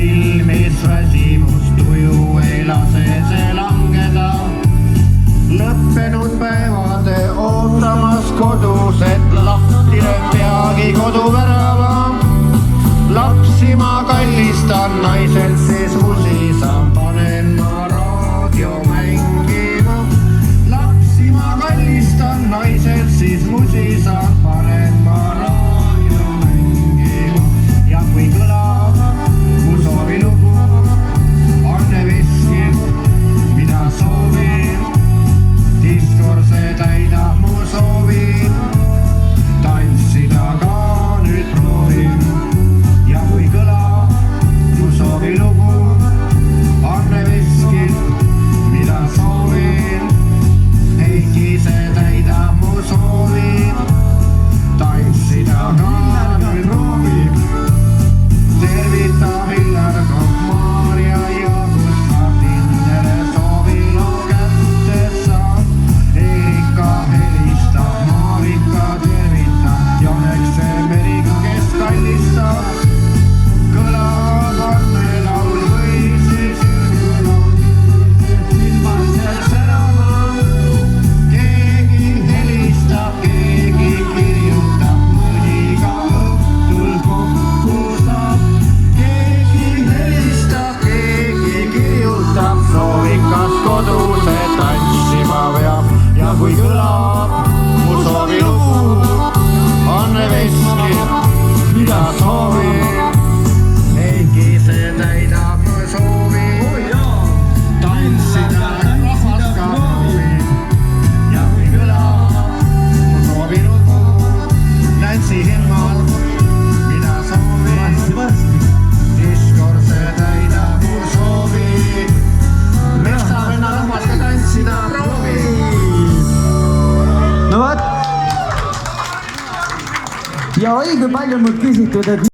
silmis väsimus, tuju ei lase see langeda. Lõppenud päevade ootamas kodus, et lahti lööb peagi koduvärava. Lapsi ma kallistan, naiselt sees musisan, panen ma raadio mängima. Lapsi ma kallistan, naiselt siis musisan, panen ma raadio mängima. Ja kui kõlab mu soovilugu, Anne Veskilt, mida soovin, diskor see täidab mu soovi. Tantsida ka nüüd proovin. Ja kui kõlab mu soovilugu, Anne Veskilt, mida soovin, Heiki see täidab mu soovi. Tantsida ka nüüd proovin. Tervitab Hillar Kopp, Maarja ja Gustav Tindere, soovil on kätte saab. Erika helistab, Marika tervitab, Jonekse Meriga, kes kallistab. Kõlab Anne laul või siis Jürgen laul, ilmasel särama. Keegi helistab, keegi kirjutab, mõni ka õhtul kokku saab. Keegi helistab, keegi kirjutab, soovikas koduse tantsima veab. Ja kui kõlab mu soovilugu, Anne Veskilt, mida soovin, Heiki see täidab mu soovi. Tantsida rahvas ka proovin. Ja kui kõlab mu soovilugu, Nancy Hilmal, mida soovin, diskor see täidab mu soovi. Metsavenna rahvas ka tantsida proovin. No vot. Ja õige palju on mul küsitud, et